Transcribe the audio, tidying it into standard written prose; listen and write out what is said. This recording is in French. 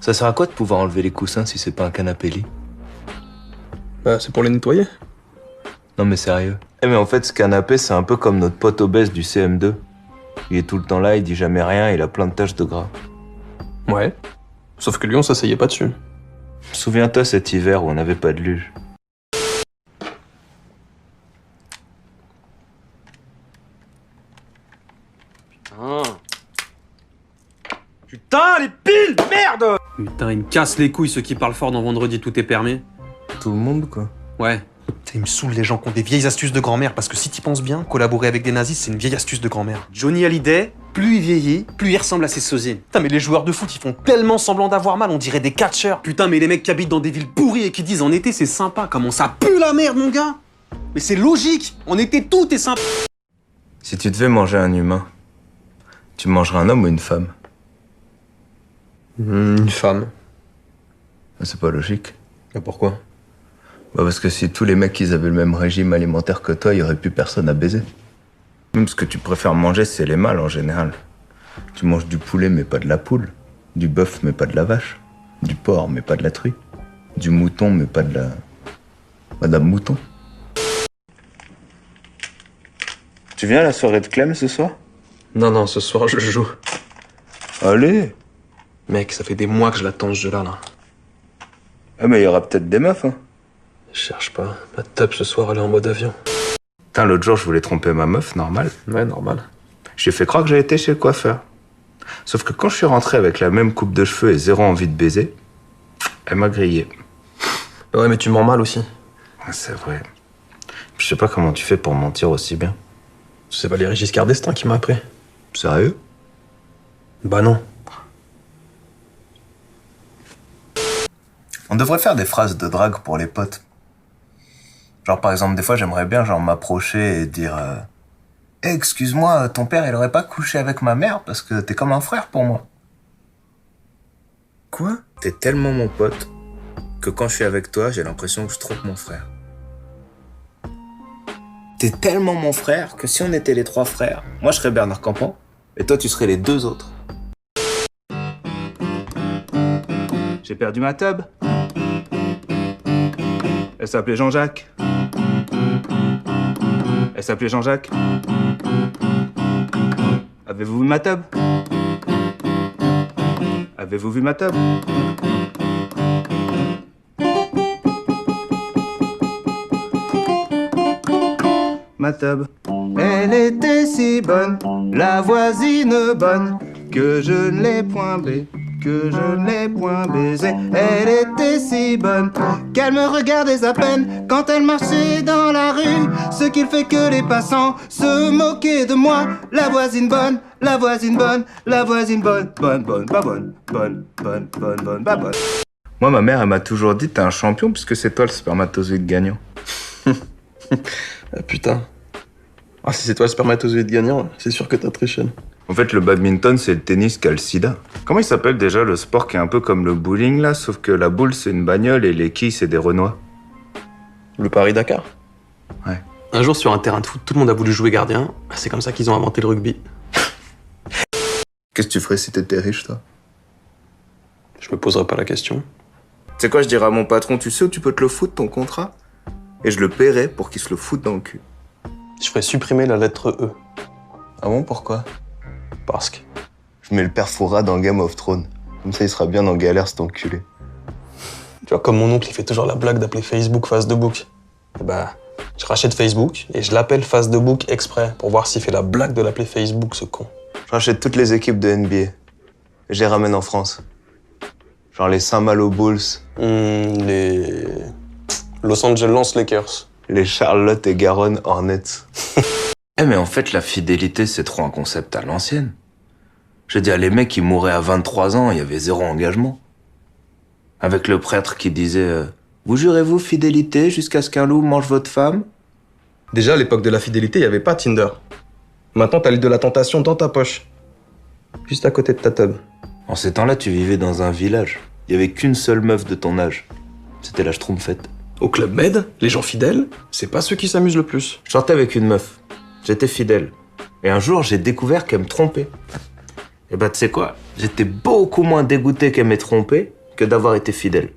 Ça sert à quoi de pouvoir enlever les coussins si c'est pas un canapé-lit? Bah, c'est pour les nettoyer. Non mais sérieux. Eh mais en fait, ce canapé, c'est un peu comme notre pote obèse du CM2. Il est tout le temps là, il dit jamais rien, il a plein de taches de gras. Ouais. Sauf que lui, on s'asseyait pas dessus. Souviens-toi cet hiver où on n'avait pas de luge. Putain, les piles, merde! Putain, ils me cassent les couilles ceux qui parlent fort dans Vendredi tout est permis. Tout le monde, quoi. Ouais. Il me saoule les gens qui ont des vieilles astuces de grand-mère, parce que si t'y penses bien, collaborer avec des nazis, c'est une vieille astuce de grand-mère. Johnny Hallyday, plus il vieillit, plus il ressemble à ses sosies. Putain, mais les joueurs de foot, ils font tellement semblant d'avoir mal, on dirait des catcheurs. Putain, mais les mecs qui habitent dans des villes pourries et qui disent en été c'est sympa, comment ça pue la merde, mon gars? Mais c'est logique, en été tout est sympa. Si tu devais manger un humain, tu mangerais un homme ou une femme? Une femme. C'est pas logique. Mais pourquoi? Bah parce que si tous les mecs ils avaient le même régime alimentaire que toi, il y aurait plus personne à baiser. Même ce que tu préfères manger, c'est les mâles en général. Tu manges du poulet mais pas de la poule, du bœuf mais pas de la vache, du porc mais pas de la truie, du mouton mais pas de la... Madame Mouton. Tu viens à la soirée de Clem ce soir? Non, ce soir, je joue. Allez. Mec, ça fait des mois que je l'attends, ce jeu-là, là. Ah mais il y aura peut-être des meufs, hein. Je cherche pas. Ma top ce soir, elle est en mode avion. Putain, l'autre jour, je voulais tromper ma meuf, normal. Ouais, normal. J'ai fait croire que j'avais été chez le coiffeur. Sauf que quand je suis rentré avec la même coupe de cheveux et zéro envie de baiser, elle m'a grillé. Ouais, mais tu mens mal aussi. C'est vrai. Je sais pas comment tu fais pour mentir aussi bien. C'est Valéry Giscard d'Estaing qui m'a appris. Sérieux? Bah non. On devrait faire des phrases de drague pour les potes. Genre par exemple, des fois j'aimerais bien genre m'approcher et dire hey, excuse-moi, ton père il aurait pas couché avec ma mère parce que t'es comme un frère pour moi. Quoi? T'es tellement mon pote que quand je suis avec toi, j'ai l'impression que je trompe mon frère. T'es tellement mon frère que si on était les trois frères, moi je serais Bernard Campan et toi tu serais les deux autres. J'ai perdu ma tub. Elle s'appelait Jean-Jacques. Elle s'appelait Jean-Jacques. Avez-vous vu ma tub? Avez-vous vu ma tub? Ma tub. Elle était si bonne, la voisine bonne, que je ne l'ai point baisée. Que je ne l'ai point baisée. Elle était si bonne qu'elle me regardait à peine quand elle marchait dans la rue. Ce qui fait que les passants se moquaient de moi. La voisine bonne, la voisine bonne, la voisine bonne, bonne, pas bonne, pas bonne. Moi, ma mère, elle m'a toujours dit t'es un champion puisque c'est toi le spermatozoïde gagnant. Ah putain. Ah, si c'est toi le spermatozoïde gagnant, c'est sûr que t'as triché. En fait, le badminton, c'est le tennis qui a le sida. Comment il s'appelle déjà le sport qui est un peu comme le bowling, là, sauf que la boule, c'est une bagnole et les quilles, c'est des Renois? Le Paris-Dakar. Ouais. Un jour sur un terrain de foot, tout le monde a voulu jouer gardien. C'est comme ça qu'ils ont inventé le rugby. Qu'est-ce que tu ferais si t'étais riche, toi? Je me poserai pas la question. Tu sais quoi, je dirais à mon patron, tu sais où tu peux te le foutre, ton contrat? Et je le paierais pour qu'il se le foute dans le cul. Je ferais supprimer la lettre E. Ah bon, pourquoi? Parce que... Je mets le père Fouras dans Game of Thrones. Comme ça, il sera bien en galère, cet enculé. Tu vois, comme mon oncle, il fait toujours la blague d'appeler Facebook Face de Book. Et bah, je rachète Facebook et je l'appelle Face de Book exprès pour voir s'il fait la blague de l'appeler Facebook, ce con. Je rachète toutes les équipes de NBA. Et je les ramène en France. Genre les Saint-Malo Bulls. Les... Los Angeles Lakers. Les Charlotte et Garonne Hornets. Eh mais en fait, la fidélité, c'est trop un concept à l'ancienne. Je veux dire, les mecs qui mouraient à 23 ans, il y avait zéro engagement. Avec le prêtre qui disait vous jurez-vous fidélité jusqu'à ce qu'un loup mange votre femme? Déjà, à l'époque de la fidélité, il n'y avait pas Tinder. Maintenant, t'as l'île de la tentation dans ta poche. Juste à côté de ta tub. En ces temps-là, tu vivais dans un village. Il y avait qu'une seule meuf de ton âge. C'était la Schtroumpfette. Au Club Med, les gens fidèles, c'est pas ceux qui s'amusent le plus. Je sortais avec une meuf. J'étais fidèle. Et un jour, j'ai découvert qu'elle me trompait. Et bah, tu sais quoi? J'étais beaucoup moins dégoûté qu'elle m'ait trompé que d'avoir été fidèle.